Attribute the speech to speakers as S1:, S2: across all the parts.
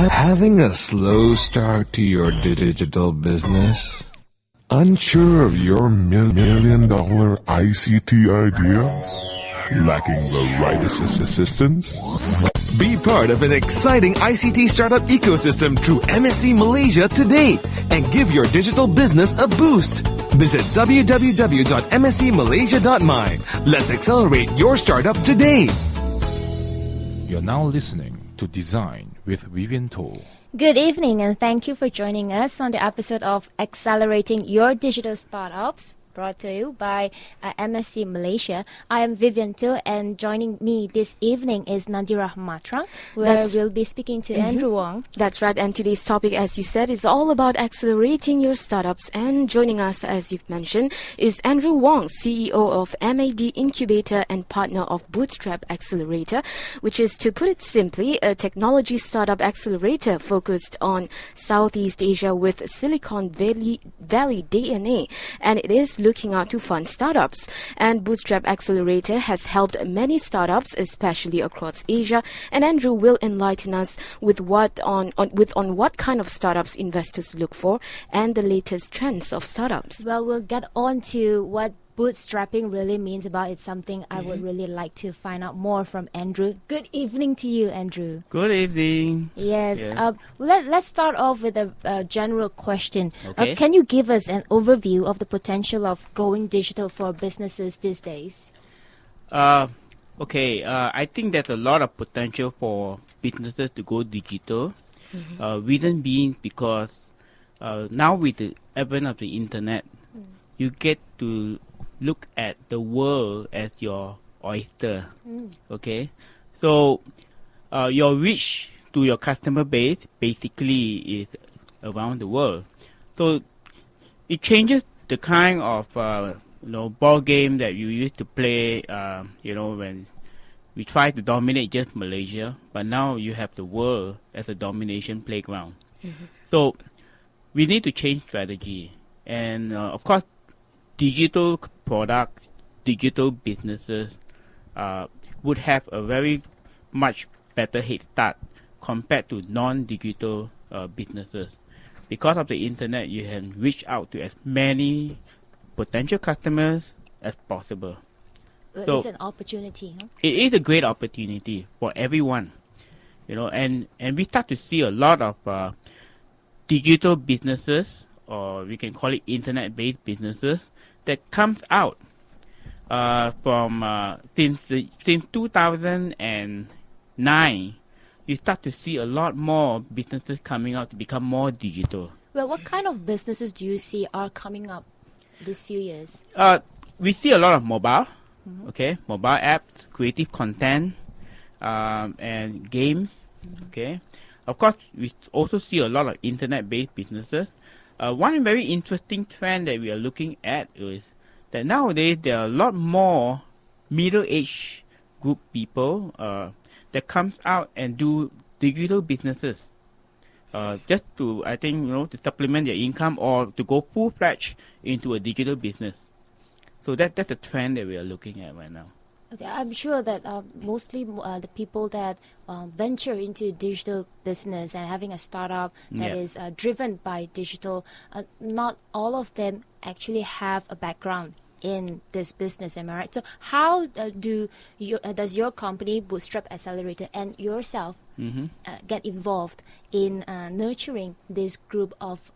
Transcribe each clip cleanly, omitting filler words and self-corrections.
S1: Having a slow start to your digital business? Unsure of your million-dollar ICT idea? Lacking the right assistance?
S2: Be part of an exciting ICT startup ecosystem through MSC Malaysia today and give your digital business a boost. Visit www.mscmalaysia.my. Let's accelerate your startup today.
S3: You're now listening to Design with Vivian Toh.
S4: Good evening and thank you for joining us on the episode of Accelerating Your Digital Startups, brought to you by MSC Malaysia. I am Vivian Toh, and joining me this evening is Nadira Matra, where we'll be speaking to Andrew Wong.
S5: That's right, and today's topic, as you said, is all about accelerating your startups. And joining us, as you've mentioned, is Andrew Wong, CEO of MAD Incubator and partner of Bootstrap Accelerator, which is, to put it simply, a technology startup accelerator focused on Southeast Asia with Silicon Valley DNA, and it is looking out to fund startups. And Bootstrap Accelerator has helped many startups, especially across Asia. And Andrew will enlighten us with what kind of startups investors look for and the latest trends of startups.
S4: Well, we'll get on to what bootstrapping really means about. It's something I would really like to find out more from Andrew. Good evening to you, Andrew.
S6: Good evening.
S4: Yes.
S6: Yeah.
S4: Let's start off with a general question.
S6: Okay.
S4: Can you give us an overview of the potential of going digital for businesses these days?
S6: I think there's a lot of potential for businesses to go digital. Reason being because now with the advent of the internet, you get to look at the world as your oyster. Okay, so your reach to your customer base basically is around the world. So it changes the kind of ball game that you used to play. When we try to dominate just Malaysia, but now you have the world as a domination playground. So we need to change strategy, and of course, digital products, digital businesses would have a very much better head start compared to non-digital businesses. Because of the internet, you can reach out to as many potential customers as possible.
S4: So it's an opportunity, huh?
S6: It is a great opportunity for everyone, and we start to see a lot of digital businesses, or we can call it internet-based businesses, that comes out from since 2009. You start to see a lot more businesses coming out to become more digital.
S4: Well, what kind of businesses do you see are coming up these few years?
S6: We see a lot of mobile, mobile apps, creative content, and games. Okay, of course, we also see a lot of internet-based businesses. One very interesting trend that we are looking at is that nowadays there are a lot more middle-aged group people that comes out and do digital businesses, just to, to supplement their income or to go full-fledged into a digital business. So that's the trend that we are looking at right now.
S4: Okay, I'm sure that mostly the people that venture into digital business and having a startup that is driven by digital, not all of them actually have a background in this business, am I right? So how does your company, Bootstrap Accelerator, and yourself get involved in nurturing this group of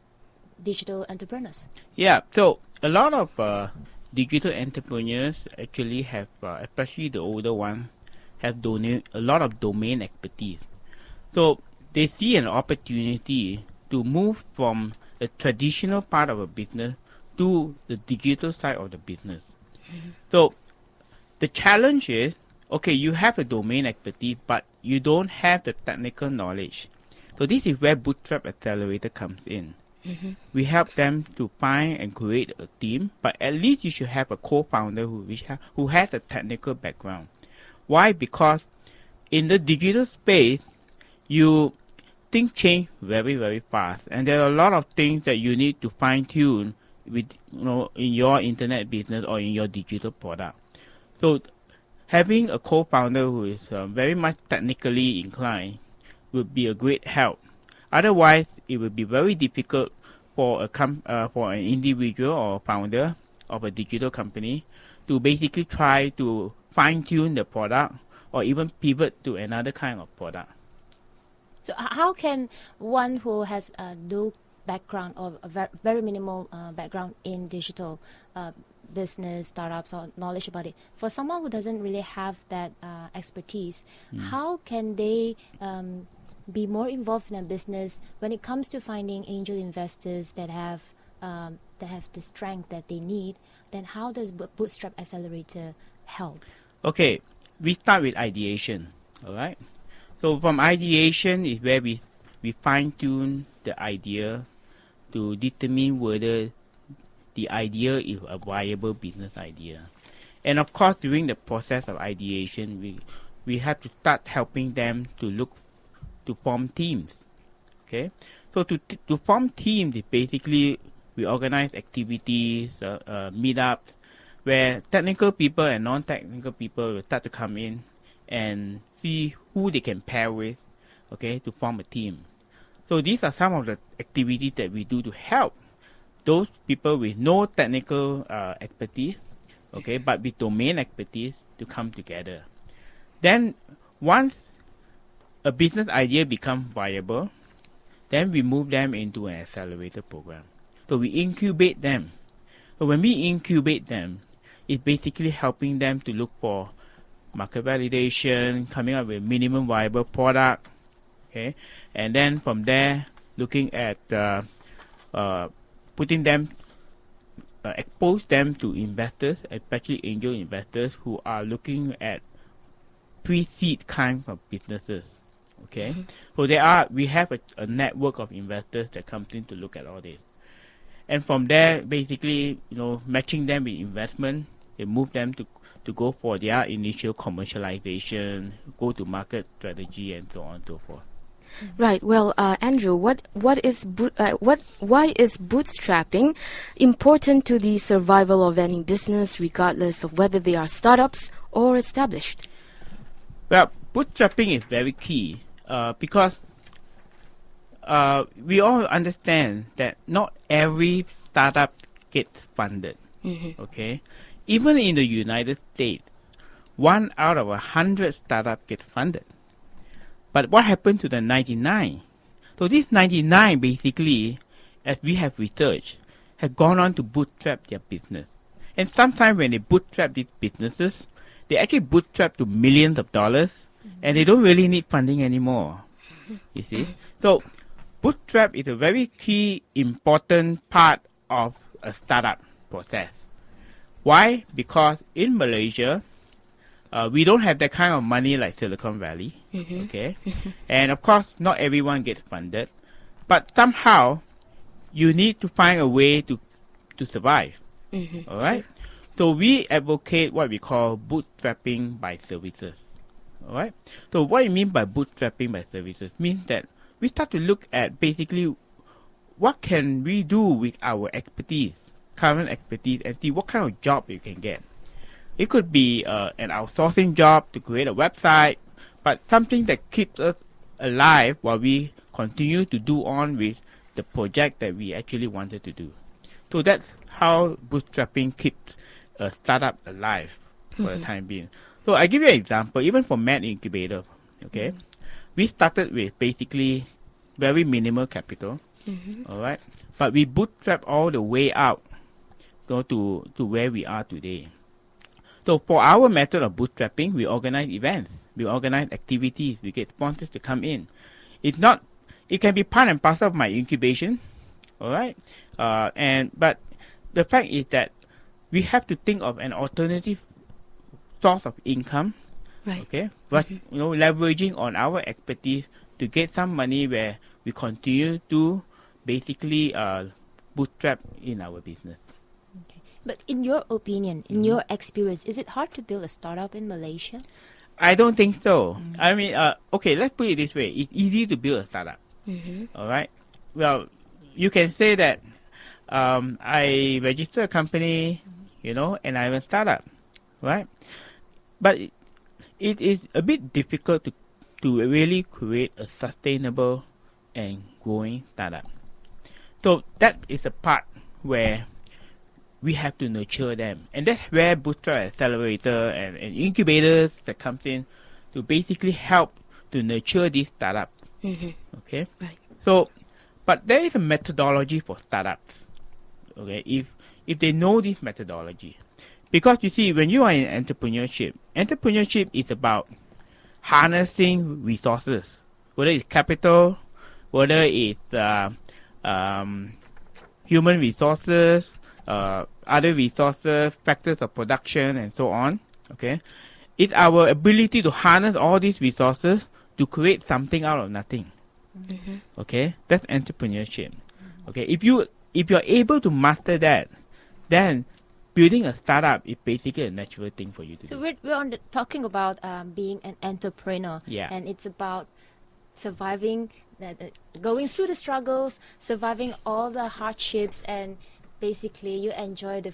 S4: digital entrepreneurs?
S6: Yeah, so a lot of digital entrepreneurs actually have, especially the older ones, have a lot of domain expertise. So they see an opportunity to move from the traditional part of a business to the digital side of the business. So the challenge is, you have a domain expertise, but you don't have the technical knowledge. So this is where Bootstrap Accelerator comes in. We help them to find and create a team, but at least you should have a co-founder who has a technical background. Why? Because in the digital space, things change very, very fast, and there are a lot of things that you need to fine-tune with, in your internet business or in your digital product. So having a co-founder who is very much technically inclined would be a great help Otherwise, it will be very difficult for for an individual or founder of a digital company to basically try to fine-tune the product or even pivot to another kind of product.
S4: So how can one who has no background or a very minimal background in digital business, startups, or knowledge about it, for someone who doesn't really have that expertise, how can they be more involved in a business when it comes to finding angel investors that have the strength that they need? Then how does Bootstrap Accelerator help?
S6: Okay, we start with ideation, all right? So from ideation is where we fine-tune the idea to determine whether the idea is a viable business idea. And of course, during the process of ideation, we have to start helping them to form teams, okay? So to form teams is basically we organize activities, meetups, where technical people and non-technical people will start to come in and see who they can pair with, okay, to form a team. So these are some of the activities that we do to help those people with no technical expertise, okay, but with domain expertise to come together. Then once a business idea becomes viable, then we move them into an accelerator program. So we incubate them. So when we incubate them, it's basically helping them to look for market validation, coming up with minimum viable product, okay, and then from there, looking at putting them, expose them to investors, especially angel investors who are looking at pre-seed kinds of businesses, okay. So we have a network of investors that comes in to look at all this, and from there, basically, matching them with investment, they move them to go for their initial commercialization, go to market strategy, and so on and so forth.
S5: Right. Well, Andrew, why is bootstrapping important to the survival of any business, regardless of whether they are startups or established?
S6: Well, bootstrapping is very key because we all understand that not every startup gets funded. Okay. Even in the United States, 1 out of 100 startups get funded. But what happened to the 99? So these 99 basically, as we have researched, have gone on to bootstrap their business. And sometimes when they bootstrap these businesses, they actually bootstrap to millions of dollars, and they don't really need funding anymore. You see? So bootstrap is a very key, important part of a startup process. Why? Because in Malaysia, we don't have that kind of money like Silicon Valley, okay? And of course, not everyone gets funded, but somehow you need to find a way to survive, all right? So we advocate what we call bootstrapping by services, all right? So what you mean by bootstrapping by services means that we start to look at basically what can we do with our expertise, current expertise, and see what kind of job you can get. It could be an outsourcing job to create a website, but something that keeps us alive while we continue to do on with the project that we actually wanted to do. So that's how bootstrapping keeps a startup alive for the time being. So I give you an example, even for Mad Incubator, okay? We started with basically very minimal capital, all right? But we bootstrap all the way out to where we are today. So for our method of bootstrapping, we organize events, we organize activities, we get sponsors to come in. It can be part and parcel of my incubation, all right? But the fact is that we have to think of an alternative source of income,
S5: Right.
S6: okay? But leveraging on our expertise to get some money where we continue to basically bootstrap in our business.
S4: But in your opinion, in your experience, is it hard to build a startup in Malaysia?
S6: I don't think so. I mean, okay, let's put it this way. It's easy to build a startup. All right? Well, you can say that I register a company, and I'm a startup, right? But it is a bit difficult to really create a sustainable and growing startup. So that is the part where we have to nurture them, and that's where Bootstrap Accelerator and incubators that comes in to basically help to nurture these startups. Okay,
S5: Right.
S6: so but there is a methodology for startups. Okay, if they know this methodology, because you see, when you are in entrepreneurship is about harnessing resources, whether it's capital, whether it's human resources, other resources, factors of production, and so on. Okay, it's our ability to harness all these resources to create something out of nothing. Okay, that's entrepreneurship. Okay, if you're able to master that, then building a startup is basically a natural thing for you to
S4: So
S6: do.
S4: we're talking about being an entrepreneur,
S6: Yeah.
S4: and it's about surviving, going through the struggles, surviving all the hardships, and basically you enjoy the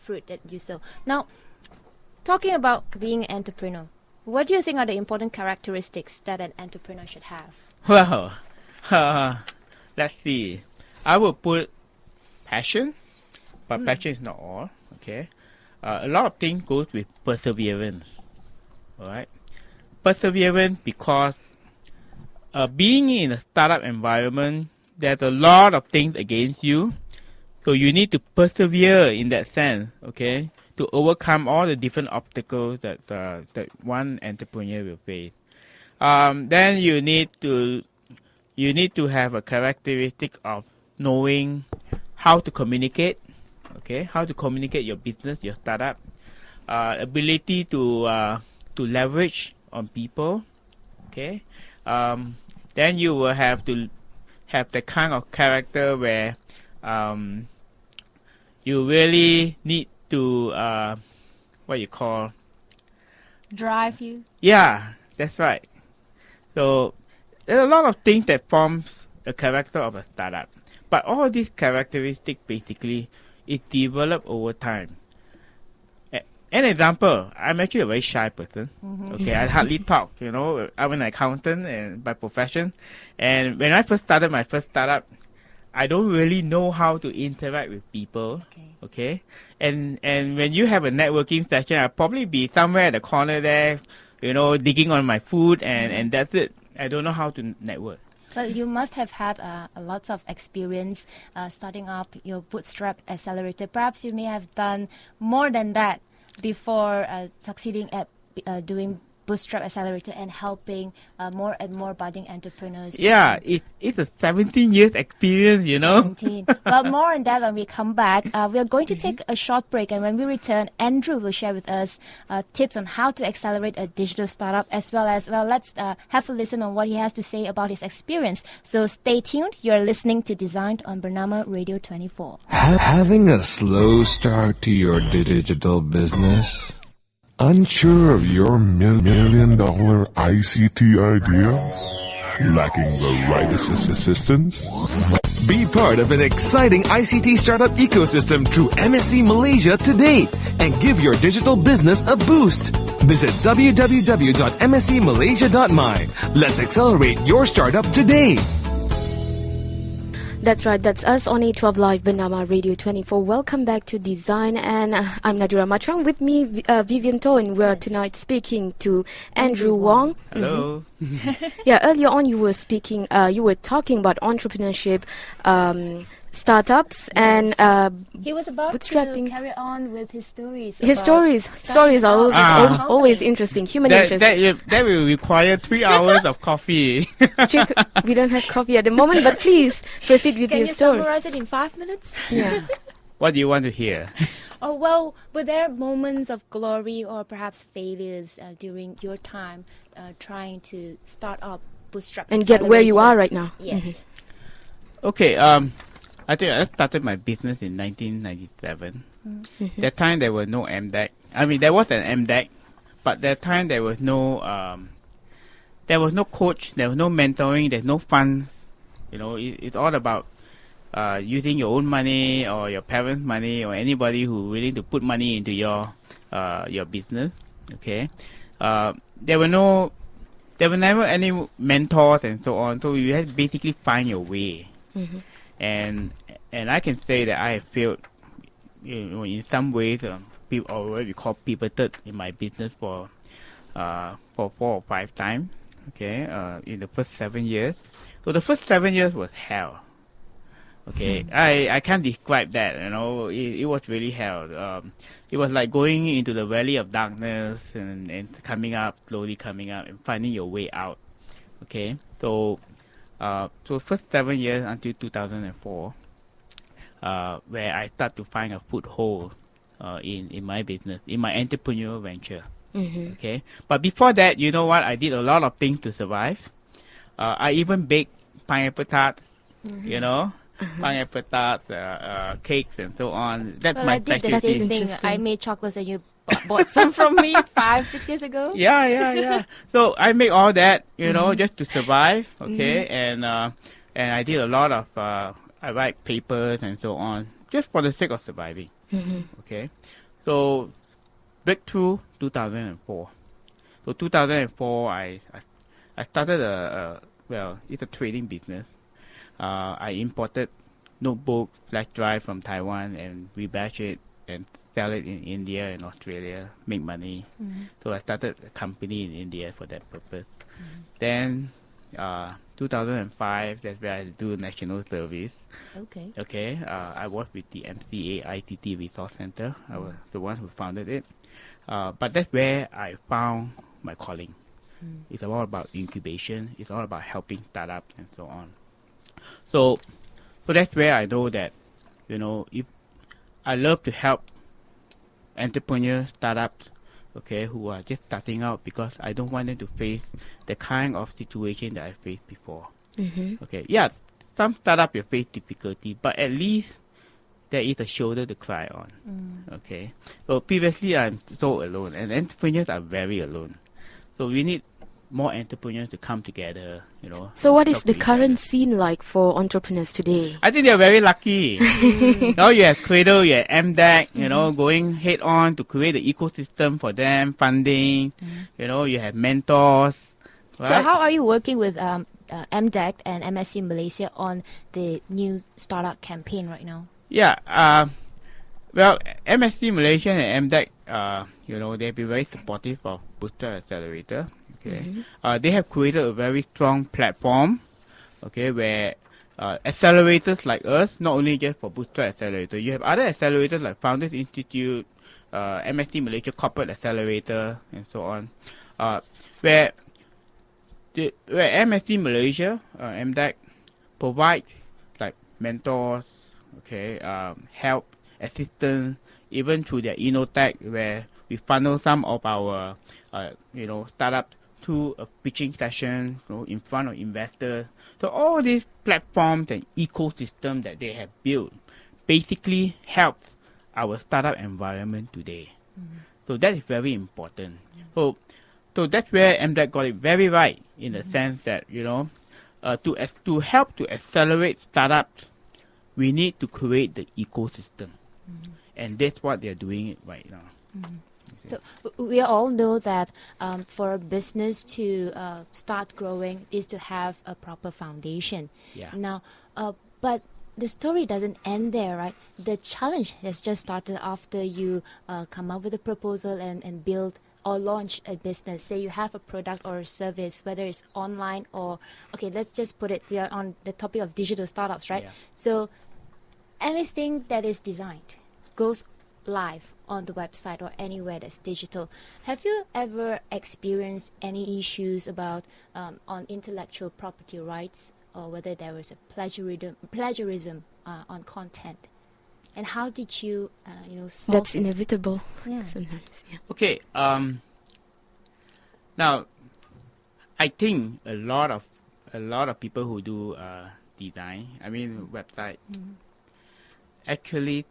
S4: fruit that you sow. Now, talking about being an entrepreneur, what do you think are the important characteristics that an entrepreneur should have?
S6: Well, let's see. I will put passion, but passion is not all. Okay, a lot of things goes with perseverance. All right, perseverance because being in a startup environment, there's a lot of things against you, so you need to persevere in that sense. Okay, to overcome all the different obstacles that one entrepreneur will face. Then you need to have a characteristic of knowing how to communicate. Okay, how to communicate your business, your startup, ability to leverage on people. Okay, then you will have to have the kind of character where you really need to what you call.
S4: Drive you?
S6: Yeah, that's right. So there's a lot of things that forms the character of a startup. But all these characteristics basically is developed over time. An example, I'm actually a very shy person. Okay, I hardly talk, you know. I'm an accountant and by profession. And when I first started my first startup, I don't really know how to interact with people. Okay. And when you have a networking session, I'll probably be somewhere at the corner there, you know, digging on my food, and that's it. I don't know how to network.
S4: Well, you must have had a lots of experience starting up your Bootstrap Accelerator. Perhaps you may have done more than that before succeeding at doing Bootstrap Accelerator and helping more and more budding entrepreneurs.
S6: Yeah, it's a 17 years experience, you know.
S4: 17. Well, more on that when we come back. We are going to take a short break, and when we return, Andrew will share with us tips on how to accelerate a digital startup, as well as, well, let's have a listen on what he has to say about his experience. So stay tuned. You're listening to Designed on Bernama Radio 24.
S1: Having a slow start to your digital business? Unsure of your million-dollar ICT idea? Lacking the right assistance?
S2: Be part of an exciting ICT startup ecosystem through MSC Malaysia today and give your digital business a boost. Visit www.mscmalaysia.my. Let's accelerate your startup today.
S5: That's right, that's us on A12 Live Bernama Radio 24. Welcome back to Design, and I'm Nadira Matrang. With me, Vivian Toin. We're tonight speaking to Andrew Wong.
S6: Hello.
S5: Yeah, earlier on you were speaking, you were talking about entrepreneurship, startups, and
S4: He was about
S5: bootstrapping.
S4: to carry on with his stories.
S5: his
S4: about
S5: stories are always,
S6: Ah.
S5: always interesting. Human
S6: That,
S5: interest.
S6: that will require 3 hours of coffee.
S5: We don't have coffee at the moment, but please proceed with
S4: Can
S5: your
S4: you
S5: story.
S4: summarize it in 5 minutes?
S5: Yeah.
S6: What do you want to hear?
S4: Oh, well, were there moments of glory or perhaps failures during your time trying to start up Bootstrap
S5: And get where you are
S4: Accelerator?
S5: right now.
S4: Yes.
S6: Okay, I think I started my business in 1997. That time there was no MDEC. I mean, there was an MDEC, but that time there was no coach, there was no mentoring, there's no fund. You know, it's all about using your own money or your parents' money or anybody who willing to put money into your business. Okay, there were no there were never any mentors and so on. So you have to basically find your way. And I can say that I have failed, in some ways, people, or what we call pivoted in my business for 4 or 5 times. Okay, in the first 7 years. So the first 7 years was hell. Okay, I can't describe that. It was really hell. It was like going into the valley of darkness and slowly coming up and finding your way out. Okay, so first 7 years until 2004, where I start to find a foothold in my business, in my entrepreneurial venture. Okay, but before that, you know what? I did a lot of things to survive. I even baked pineapple tarts. Pineapple tarts, cakes, and so on. That's
S4: Well,
S6: my
S4: I did the
S6: specialty.
S4: same thing.
S5: Interesting.
S4: I made chocolates and you bought some from me 5-6 years ago.
S6: Yeah. So I make all that, just to survive. Okay, and I did a lot of I write papers and so on, just for the sake of surviving. Okay, so breakthrough 2004. So 2004, I started it's a trading business. I imported notebook, flash drive from Taiwan and rebatch it and sell it in India and Australia, make money. So I started a company in India for that purpose. Then 2005, that's where I do national service.
S4: Okay.
S6: I was with the MCA ITT Resource Center. I was the one who founded it. But that's where I found my calling. It's all about incubation. It's all about helping startups and so on. So that's where I know that, if I love to help entrepreneurs, startups, okay, who are just starting out, because I don't want them to face the kind of situation that I faced before. Okay, yeah, some startup will face difficulty, but at least there is a shoulder to cry on. Okay, so previously I'm so alone, and entrepreneurs are very alone. So we need more entrepreneurs to come together,
S5: So what is
S6: talk
S5: the
S6: to each
S5: current
S6: other.
S5: scene like for entrepreneurs today?
S6: I think they're very lucky. Now you have Cradle, you have MDEC, going head on to create the ecosystem for them, funding, you have mentors. Right?
S4: So how are you working with MDEC and MSC Malaysia on the new startup campaign right now?
S6: Yeah, well, MSC Malaysia and MDEC, they've been very supportive of Booster Accelerator. Okay, they have created a very strong platform. Okay, where accelerators like us, not only just for Booster Accelerator, you have other accelerators like Founders Institute, MSC Malaysia Corporate Accelerator, and so on, where MSC Malaysia, MDEC, provides like mentors, okay, help, assistance, even through their InnoTech, where we funnel some of our, startups to a pitching session, in front of investors. So all these platforms and ecosystem that they have built basically help our startup environment today. So that is very important. So that's where MDEC got it very right, in the sense that, to help to accelerate startups, we need to create the ecosystem. And that's what they're doing right now.
S4: So we all know that for a business to start growing is to have a proper foundation.
S6: Yeah.
S4: Now, but the story doesn't end there, right? The challenge has just started after you come up with a proposal and build or launch a business. Say you have a product or a service, whether it's online or, okay, let's just put it, we are on the topic of digital startups, right?
S6: Yeah.
S4: So anything that is designed goes live on the website or anywhere that's digital. Have you ever experienced any issues about on intellectual property rights, or whether there was a plagiarism on content? And how did you, solve
S5: That's
S4: it?
S5: inevitable
S4: Yeah.
S5: sometimes. Yeah.
S6: Okay. Now, I think a lot of people who do design, website, actually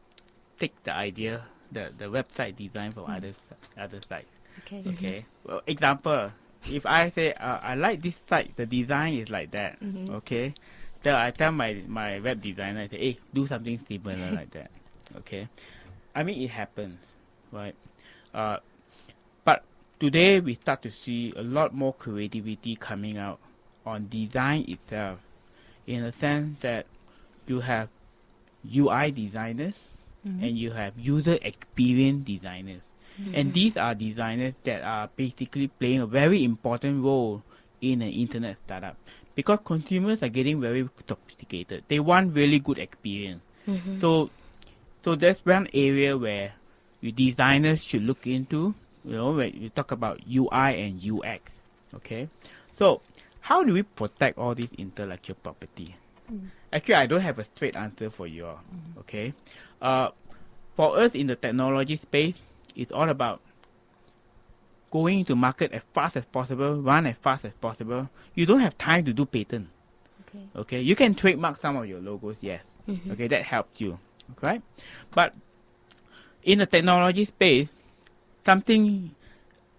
S6: take the idea, the website design from other sites.
S4: Okay.
S6: Okay. Well, example, if I say I like this site, the design is like that. Okay. Then I tell my web designer, I say, hey, do something similar like that. Okay. It happens, right? But today we start to see a lot more creativity coming out on design itself, in a sense that you have UI designers and you have user experience designers. And these are designers that are basically playing a very important role in an internet startup, because consumers are getting very sophisticated. They want really good experience. So that's one area where the designers should look into, when you talk about UI and UX. Okay, so how do we protect all this intellectual property? Actually, I don't have a straight answer for you all. Okay, for us in the technology space, it's all about going to market as fast as possible, run as fast as possible. You don't have time to do patent. Okay, you can trademark some of your logos, yes. Okay, that helps you, right? But in the technology space, something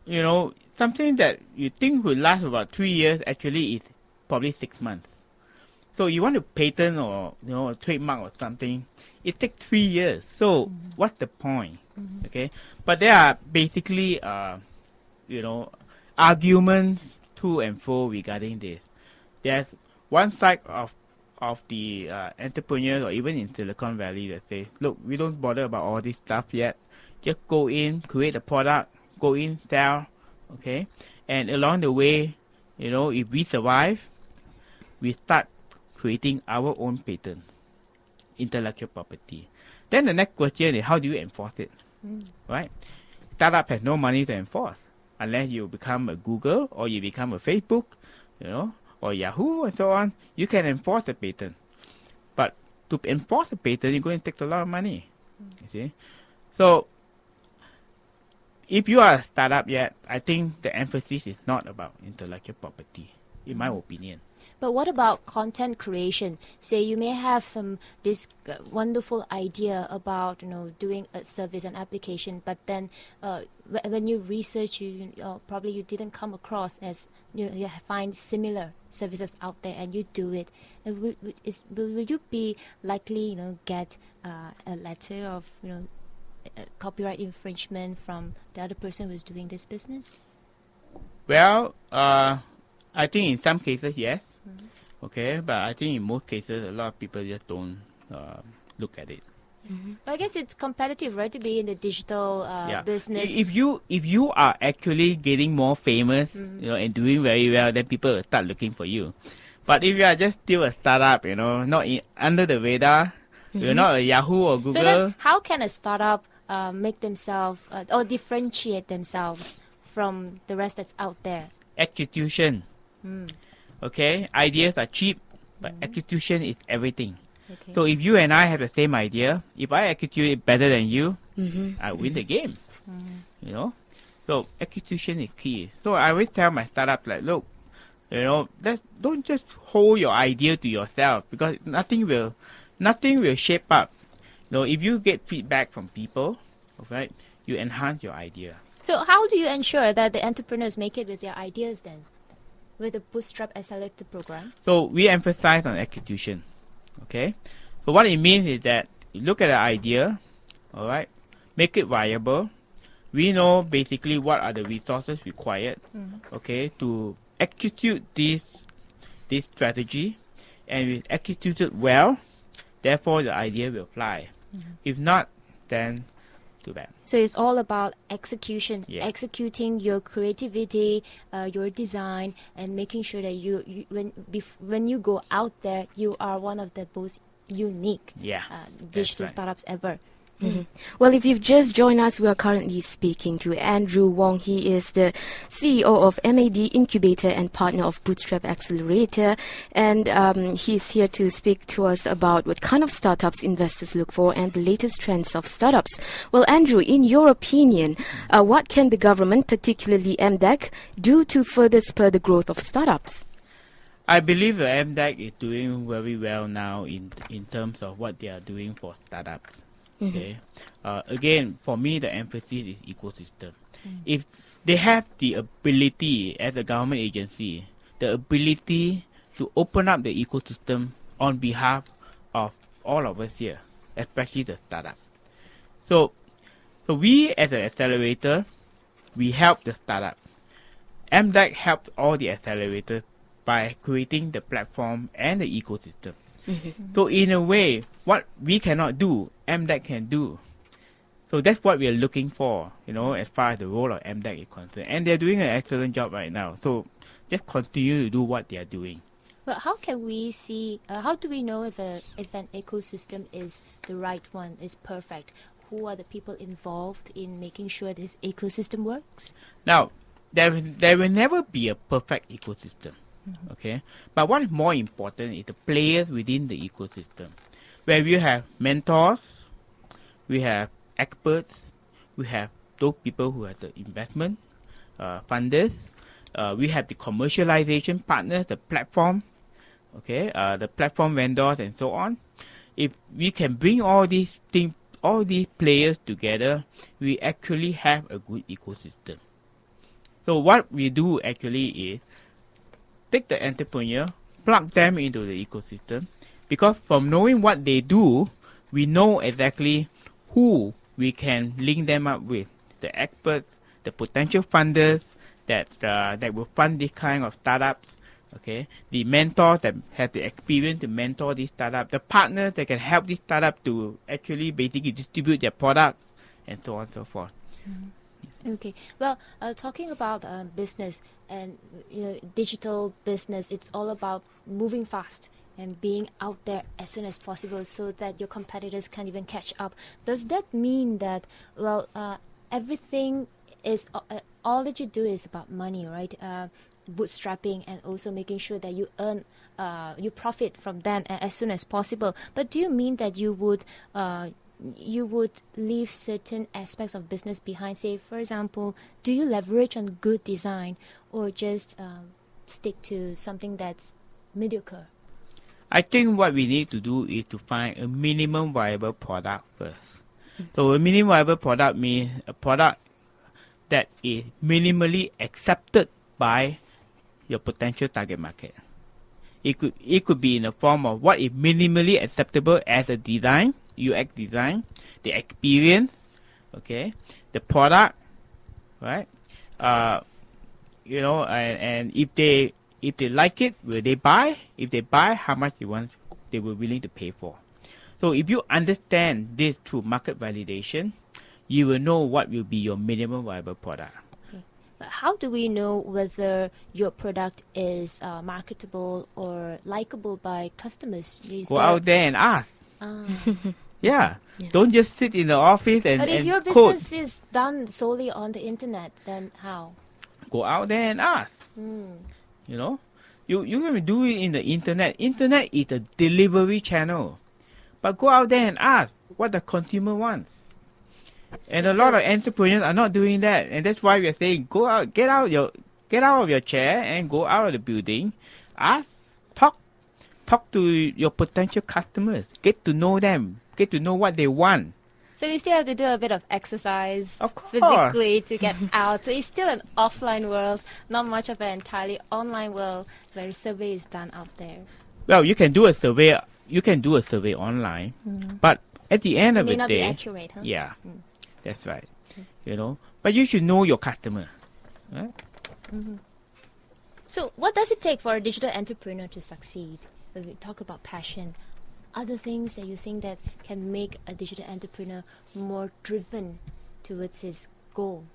S6: that you think will last about 3 years actually is probably 6 months. So you want to patent or a trademark or something, it takes 3 years. So what's the point? Okay, but there are basically arguments to and fro regarding this. There's one side of the entrepreneurs, or even in Silicon Valley, that say, look, we don't bother about all this stuff yet. Just go in, create a product, go in, sell, okay? And along the way, if we survive, we start creating our own patent, intellectual property. Then the next question is, how do you enforce it? Right? Startup has no money to enforce unless you become a Google or you become a Facebook, or Yahoo and so on. You can enforce the patent. But to enforce the patent, you're going to take a lot of money. You see? So if you are a startup yet, I think the emphasis is not about intellectual property, in my opinion.
S4: But what about content creation? Say you may have this wonderful idea about doing a service and application, but then when you research, probably you didn't come across as you find similar services out there, and you do it. Will you be likely get a letter of copyright infringement from the other person who's doing this business?
S6: Well, I think in some cases yes. Okay, but I think in most cases, a lot of people just don't look at it.
S4: I guess it's competitive, right, to be in the digital business.
S6: If you are actually getting more famous, and doing very well, then people will start looking for you. But if you are just still a startup, not under the radar, you're not a Yahoo or Google.
S4: So then, how can a startup make themselves or differentiate themselves from the rest that's out there?
S6: Execution. Okay, ideas are cheap, but execution is everything.
S4: Okay.
S6: So if you and I have the same idea, if I execute it better than you, I win the game. So execution is key. So I always tell my startups, like, look, don't just hold your idea to yourself, because nothing will shape up. If you get feedback from people, right, you enhance your idea.
S4: So how do you ensure that the entrepreneurs make it with their ideas then, with the Bootstrap Accelerator program?
S6: So we emphasize on execution. Okay, so what it means is that you look at the idea, all right, make it viable. We know basically what are the resources required, okay, to execute this strategy, and we execute it well. Therefore, the idea will fly. If not, then too bad.
S4: So it's all about execution,
S6: Yeah.
S4: executing your creativity, your design, and making sure that when you go out there, you are one of the most unique digital
S6: right.
S4: startups ever.
S5: Well, if you've just joined us, we are currently speaking to Andrew Wong. He is the CEO of MAD Incubator and partner of Bootstrap Accelerator. And he's here to speak to us about what kind of startups investors look for and the latest trends of startups. Well, Andrew, in your opinion, what can the government, particularly MDEC, do to further spur the growth of startups?
S6: I believe the MDEC is doing very well now in terms of what they are doing for startups. Okay. Again, for me, the emphasis is ecosystem. If they have the ability as a government agency, the ability to open up the ecosystem on behalf of all of us here, especially the startup. So we as an accelerator, we help the startup. MDEC helped all the accelerators by creating the platform and the ecosystem. So in a way, what we cannot do, MDEC can do. So that's what we are looking for, as far as the role of MDEC is concerned. And they're doing an excellent job right now. So just continue to do what they are doing.
S4: But how can we see? How do we know if an ecosystem is the right one, is perfect? Who are the people involved in making sure this ecosystem works?
S6: Now, there will never be a perfect ecosystem, okay? But what is more important is the players within the ecosystem, where we have mentors, we have experts, we have those people who have the investment, funders, we have the commercialization partners, the platform, okay, the platform vendors and so on. If we can bring all these things, all these players together, we actually have a good ecosystem. So what we do actually is take the entrepreneur, plug them into the ecosystem, because from knowing what they do, we know exactly who we can link them up with, the experts, the potential funders that will fund this kind of startups, okay, the mentors that have the experience to mentor this startup, the partners that can help this startup to actually basically distribute their product, and so on and so forth.
S4: Okay. Well, talking about business and digital business, it's all about moving fast and being out there as soon as possible so that your competitors can't even catch up. Does that mean that, everything is, all that you do is about money, right? Bootstrapping and also making sure that you earn, you profit from them as soon as possible. But do you mean that you would leave certain aspects of business behind? Say, for example, do you leverage on good design or just stick to something that's mediocre?
S6: I think what we need to do is to find a minimum viable product first. So a minimum viable product means a product that is minimally accepted by your potential target market. It could be in the form of what is minimally acceptable as a design, UX design, the experience, okay, the product, right? And if they like it, will they buy? If they buy, how much they were willing to pay for. So if you understand this through market validation, you will know what will be your minimum viable product.
S4: But how do we know whether your product is marketable or likable by customers?
S6: Go out there and ask. Yeah. Don't just sit in the office and
S4: But if your
S6: code.
S4: business is done solely on the internet, then how?
S6: Go out there and ask. You can do it in the internet. Internet is a delivery channel. But go out there and ask what the consumer wants. And a lot of entrepreneurs are not doing that, and that's why we are saying go out, get out of your chair and go out of the building, ask, talk to your potential customers, get to know them, get to know what they want.
S4: So you still have to do a bit of exercise
S6: Of course.
S4: physically to get out. So it's still an offline world, not much of an entirely online world where a survey is done out there.
S6: Well, you can do a survey. You can do a survey online, but at the end of
S4: It may
S6: the
S4: not
S6: day,
S4: be accurate, huh?
S6: yeah, that's right. But you should know your customer. Right?
S4: So what does it take for a digital entrepreneur to succeed? When we talk about passion, other things that you think that can make a digital entrepreneur more driven towards his goal?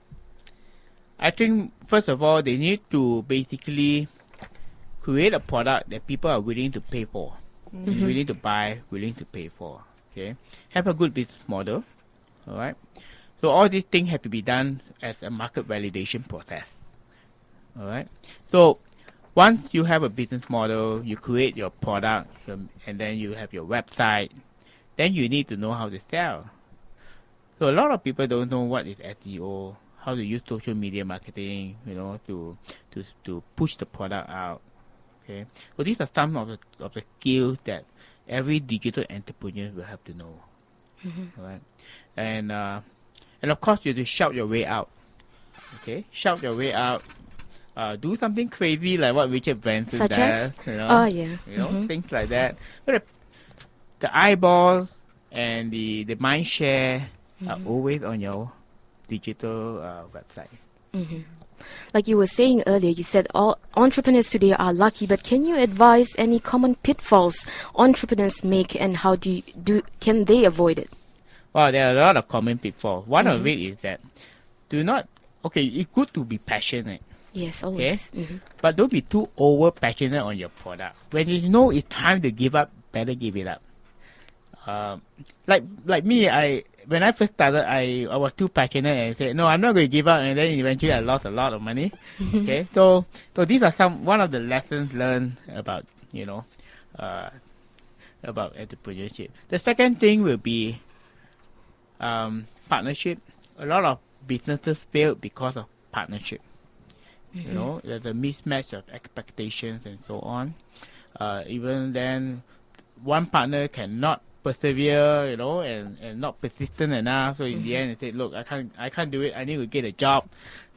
S6: I think first of all, they need to basically create a product that people are willing to pay for, willing to buy, willing to pay for. Okay, have a good business model. All right. So all these things have to be done as a market validation process. All right. So once you have a business model, you create your product, and then you have your website, then you need to know how to sell. So a lot of people don't know what is SEO, how to use social media marketing, to push the product out. Okay. So these are some of the skills that every digital entrepreneur will have to know. All right. And of course, you have to shout your way out. Okay, shout your way out. Do something crazy like what Richard Branson
S5: Such
S6: does.
S5: as?
S6: Things like that. But the eyeballs and the mind share are always on your digital website.
S5: Like you were saying earlier, you said all entrepreneurs today are lucky, but can you advise any common pitfalls entrepreneurs make, and how can they avoid it?
S6: Well, there are a lot of common pitfalls. One of it is that it's good to be passionate,
S5: Yes, always.
S6: but don't be too over passionate on your product. When you know it's time to give up, better give it up. Like me, when I first started, I was too passionate and said, no, I'm not going to give up, and then eventually I lost a lot of money. Okay, so these are one of the lessons learned about about entrepreneurship. The second thing will be partnership. A lot of businesses fail because of partnership. There's a mismatch of expectations and so on. Even then, one partner cannot persevere, and not persistent enough. So in the end, they say, "Look, I can't do it. I need to get a job."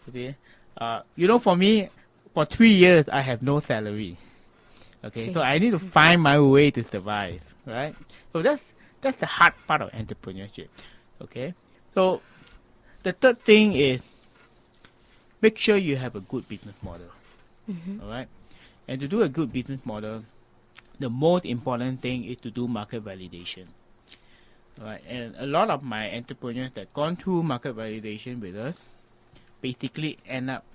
S6: Okay, for me, for 3 years I have no salary. Okay, so I need to find my way to survive, right? So that's the hard part of entrepreneurship. Okay, so the third thing is make sure you have a good business model. All right, and to do a good business model, the most important thing is to do market validation. Right, and a lot of my entrepreneurs that gone through market validation with us basically end up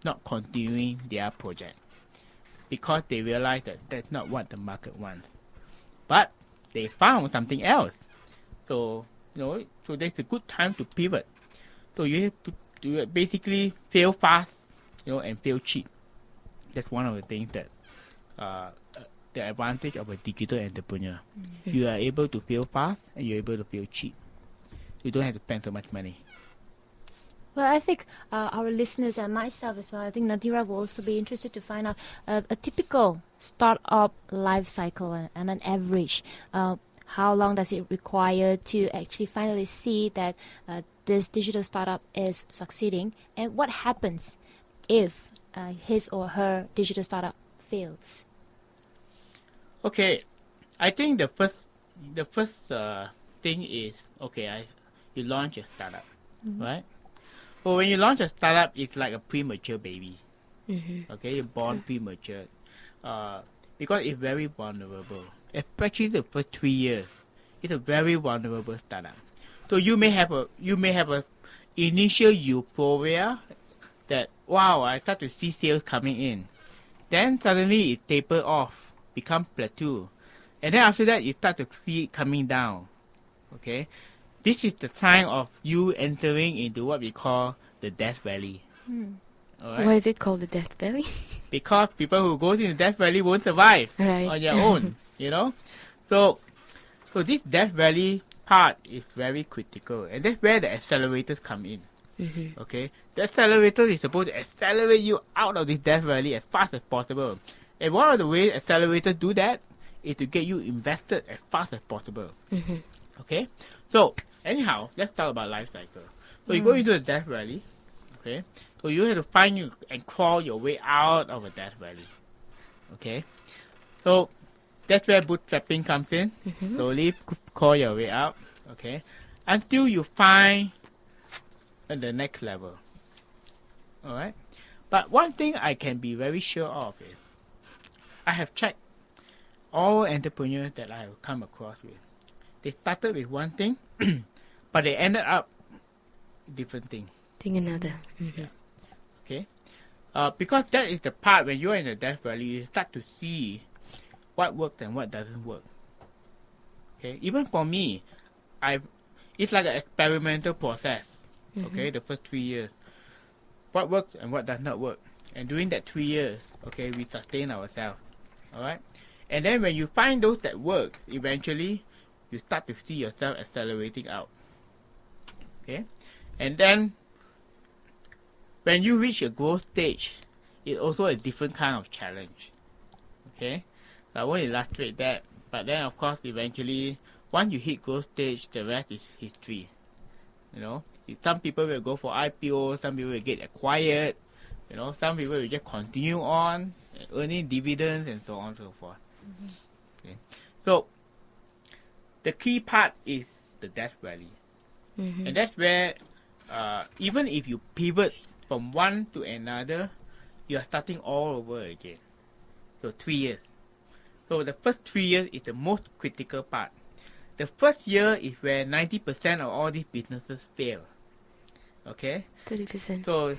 S6: not continuing their project because they realize that that's not what the market wants. But they found something else. So that's a good time to pivot. So you have to basically fail fast, and fail cheap. That's one of the things that the advantage of a digital entrepreneur. You are able to fail fast and you're able to fail cheap. You don't have to spend so much money.
S4: Well, I think our listeners and myself as well, I think Nadira will also be interested to find out a typical startup life cycle and an average. How long does it require to actually finally see that this digital startup is succeeding, and what happens if his or her digital startup fails?
S6: Okay, I think the first thing is you launch a startup, right? Well, when you launch a startup, it's like a premature baby. Okay, you're born premature, because it's very vulnerable, especially the first 3 years. It's a very vulnerable startup. So you may have a initial euphoria that wow, I start to see sales coming in, then suddenly it taper off, become plateau, and then after that you start to see it coming down. Okay, this is the sign of you entering into what we call the death valley. Alright?
S5: Why is it called the death valley?
S6: Because people who goes into death valley won't survive on their own. So this death valley part is very critical, and that's where the accelerators come in. Okay, the accelerator is supposed to accelerate you out of this death valley as fast as possible. And one of the ways accelerators do that is to get you invested as fast as possible. Okay, so anyhow, let's talk about life cycle. So you go into the death valley. Okay, so you have to find and crawl your way out of a death valley. Okay, so that's where bootstrapping comes in. Slowly crawl your way out. Okay, until you find the next level. Alright, but one thing I can be very sure of is I have checked all entrepreneurs that I have come across with. They started with one thing, but they ended up different thing.
S5: Doing another.
S6: Okay, because that is the part when you are in the death valley, you start to see what works and what doesn't work. Okay, even for me, it's like an experimental process. Okay, the first 3 years, what works and what does not work, and during that 3 years, okay, we sustain ourselves. All right, and then when you find those that work, eventually you start to see yourself accelerating out. Okay, and then when you reach a growth stage, it's also a different kind of challenge. Okay, so I won't illustrate that, but then of course eventually once you hit growth stage, the rest is history. Some people will go for IPO, some people will get acquired, some people will just continue on earning dividends and so on and so forth. Okay, so the key part is the death valley, and that's where even if you pivot from one to another, you are starting all over again. So 3 years. So the first 3 years is the most critical part. The first year is where 90% of all these businesses fail. Okay?
S5: 30%.
S6: So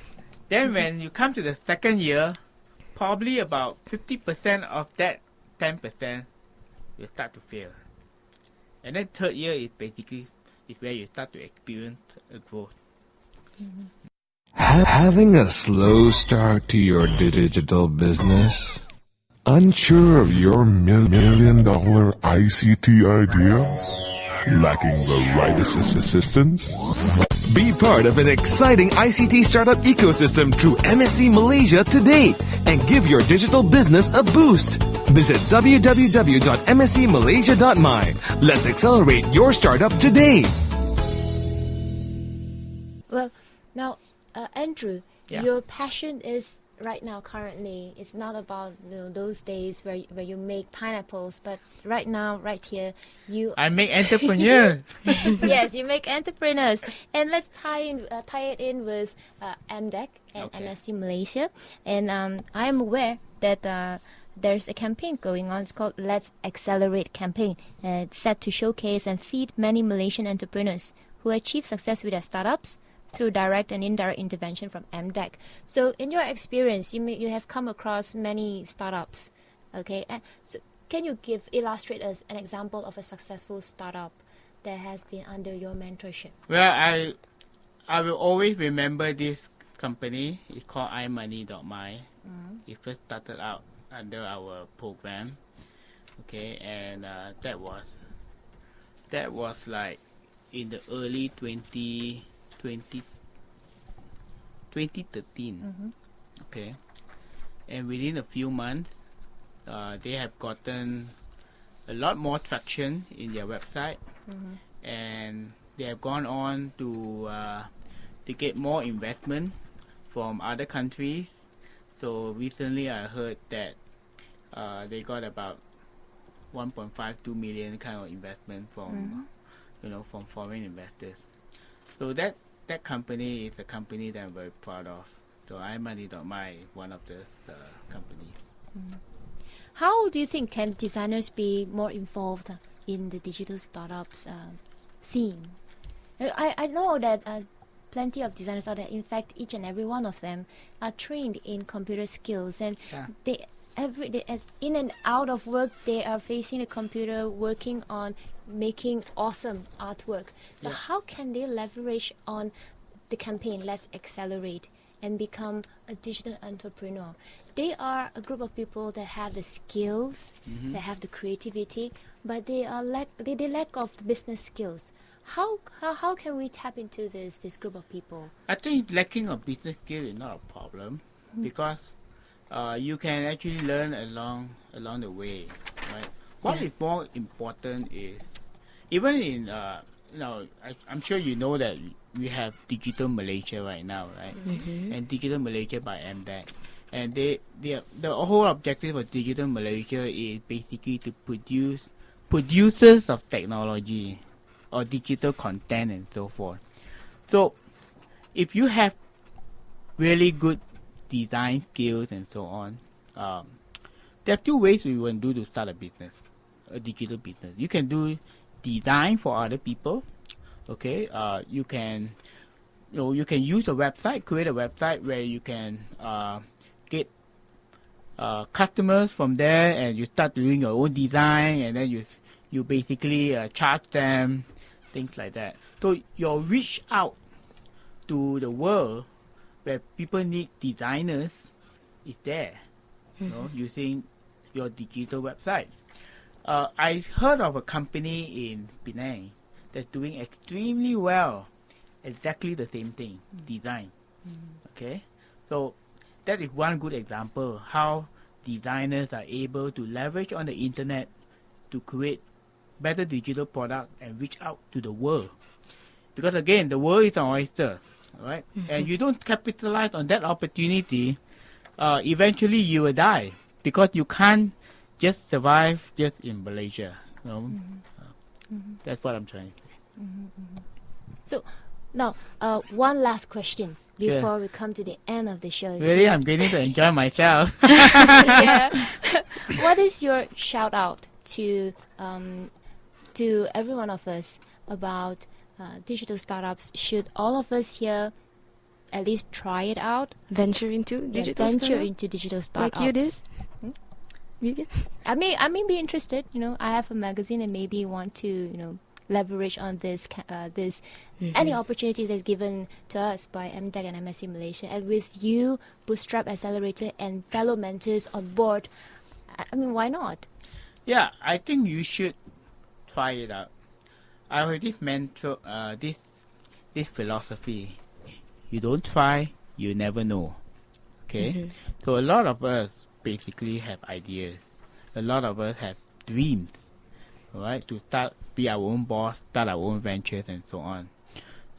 S6: then when you come to the second year, probably about 50% of that 10% will start to fail. And then third year is basically is where you start to experience a growth.
S1: Having a slow start to your digital business? Unsure of your million-dollar ICT idea? Lacking the right assistance?
S2: Be part of an exciting ICT startup ecosystem through MSC Malaysia today and give your digital business a boost. Visit www.mscmalaysia.my. Let's accelerate your startup today.
S4: Well, now, Andrew,
S6: Yeah.
S4: your passion is right now, currently, it's not about those days where you make pineapples, but right now, right here, you
S6: I make entrepreneurs.
S4: yes, you make entrepreneurs. And let's tie it in with MDEC and
S6: Okay.
S4: MSC Malaysia. And I am aware that there's a campaign going on. It's called Let's Accelerate campaign. It's set to showcase and feed many Malaysian entrepreneurs who achieve success with their startups through direct and indirect intervention from MDEC. So in your experience, you have come across many startups, okay? So can you illustrate us an example of a successful startup that has been under your mentorship?
S6: Well, I will always remember this company. It's called iMoney.my. It first started out under our program, okay, and that was like in the early 2013, okay, and within a few months, they have gotten a lot more traction in their website, and they have gone on to get more investment from other countries. So recently, I heard that they got about 1.52 million kind of investment from from foreign investors. So that company is a company that I'm very proud of. So iMoney.my is one of those companies.
S4: How do you think can designers be more involved in the digital startups scene? I know that plenty of designers out there. In fact, each and every one of them are trained in computer skills, and they in and out of work, they are facing a computer, working on making awesome artwork. So how can they leverage on the campaign Let's Accelerate and become a digital entrepreneur? They are a group of people that have the skills, that have the creativity, but they lack of the business skills. How can we tap into this group of people?
S6: I think lacking of business skill is not a problem because you can actually learn along the way, right? What is more important is even in I'm sure you know that we have Digital Malaysia right now, right? And Digital Malaysia by MDEC, and the whole objective of Digital Malaysia is basically to produce producers of technology or digital content and so forth. So if you have really good design skills and so on, there are two ways we want to do to start a business, a digital business. You can do design for other people, okay. You can use a website, create a website where you can get customers from there, and you start doing your own design, and then you basically charge them, things like that. So your reach out to the world where people need designers is there, using your digital website. I heard of a company in Penang that's doing extremely well, exactly the same thing, design. Okay, so that is one good example how designers are able to leverage on the internet to create better digital product and reach out to the world. Because again, the world is an oyster, right? And you don't capitalize on that opportunity, eventually you will die because you can't just survive just in Malaysia. That's what I'm trying to say.
S4: So now, one last question. before we come to the end of the show.
S6: Really, I'm beginning to enjoy myself.
S4: Yeah. What is your shout out to every one of us about digital startups? Should all of us here at least try it out?
S5: Venture into digital startups?
S4: Like you did?
S5: Vivian?
S4: I may be interested. I have a magazine and maybe want to leverage on this any opportunities that's given to us by MTech and MSc Malaysia, and with you, Bootstrap Accelerator, and fellow mentors on board. Why not?
S6: Yeah, I think you should try it out. I already mentioned this philosophy. You don't try, you never know. Okay? So a lot of us basically have ideas. A lot of us have dreams, alright, to be our own boss, start our own ventures, and so on.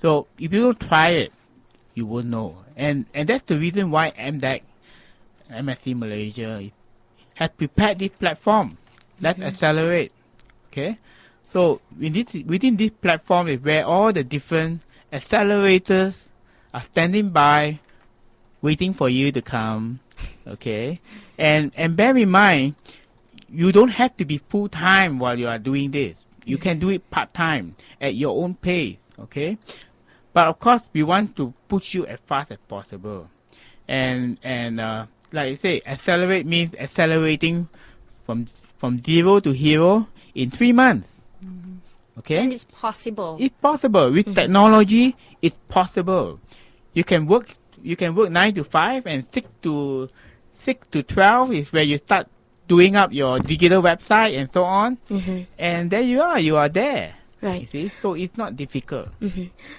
S6: So if you don't try it, you won't know. And that's the reason why MDEC, MSc Malaysia, have prepared this platform. Let's accelerate. Okay? So within this platform is where all the different accelerators are standing by, waiting for you to come. Okay? And bear in mind, you don't have to be full-time while you are doing this. You can do it part-time at your own pace. Okay? But of course, we want to push you as fast as possible. And like I say, accelerate means accelerating from 0 to hero in 3 months. Okay?
S4: And it's possible.
S6: It's possible. With technology, it's possible. You can work 9 to 5, and 6 to 12 is where you start doing up your digital website and so on. And there you are there.
S5: Right.
S6: You see? So it's not difficult.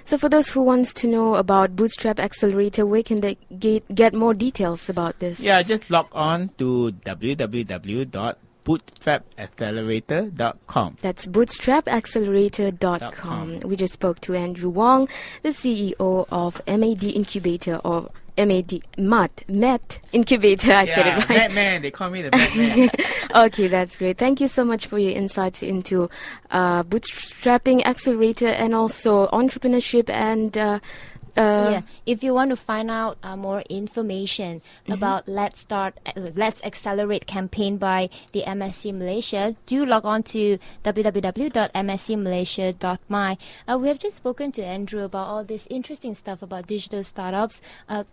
S5: So for those who wants to know about Bootstrap Accelerator, where can they get more details about this?
S6: Yeah, just log on to www.bootstrapaccelerator.com.
S5: That's bootstrapaccelerator.com. We just spoke to Andrew Wong, the CEO of MAD Incubator, or MET Incubator. I said it right.
S6: Batman. They call me the Batman.
S5: Okay, that's great. Thank you so much for your insights into bootstrapping accelerator and also entrepreneurship and
S4: if you want to find out more information about Let's Accelerate campaign by the MSc Malaysia, do log on to www.mscmalaysia.my. We have just spoken to Andrew about all this interesting stuff about digital startups.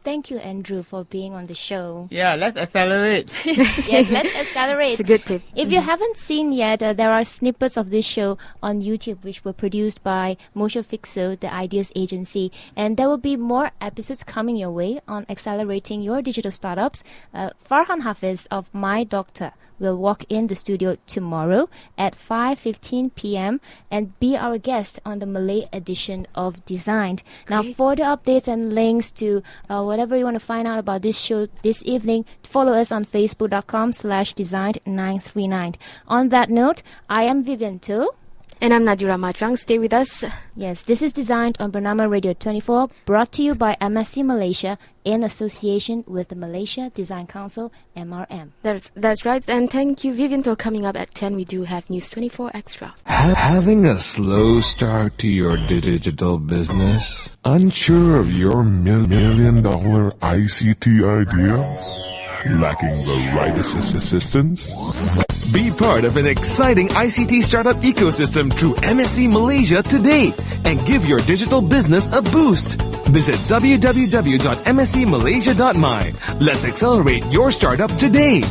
S4: Thank you, Andrew, for being on the show.
S6: Yeah, let's accelerate.
S4: Yes, let's accelerate.
S5: It's a good tip.
S4: If you haven't seen yet, there are snippets of this show on YouTube which were produced by Mosho Fixo, the Ideas Agency, and there will be more episodes coming your way on accelerating your digital startups. Farhan Hafiz of My Doctor will walk in the studio tomorrow at 5:15 p.m. and be our guest on the Malay edition of Designed. Now, for the updates and links to whatever you want to find out about this show this evening, follow us on facebook.com/designed939. On that note, I am Vivian Tu.
S5: And I'm Nadira Matrang. Stay with us.
S4: Yes, this is Designed on Bernama Radio 24, brought to you by MSc Malaysia in association with the Malaysia Design Council, MRM.
S5: That's right. And thank you, Vivian, for coming up at 10. We do have News 24 Extra.
S1: Having a slow start to your digital business? Unsure of your $1 million ICT idea? Lacking the right assistance?
S2: Be part of an exciting ICT startup ecosystem through MSc Malaysia today and give your digital business a boost. Visit www.mscmalaysia.my. Let's accelerate your startup today.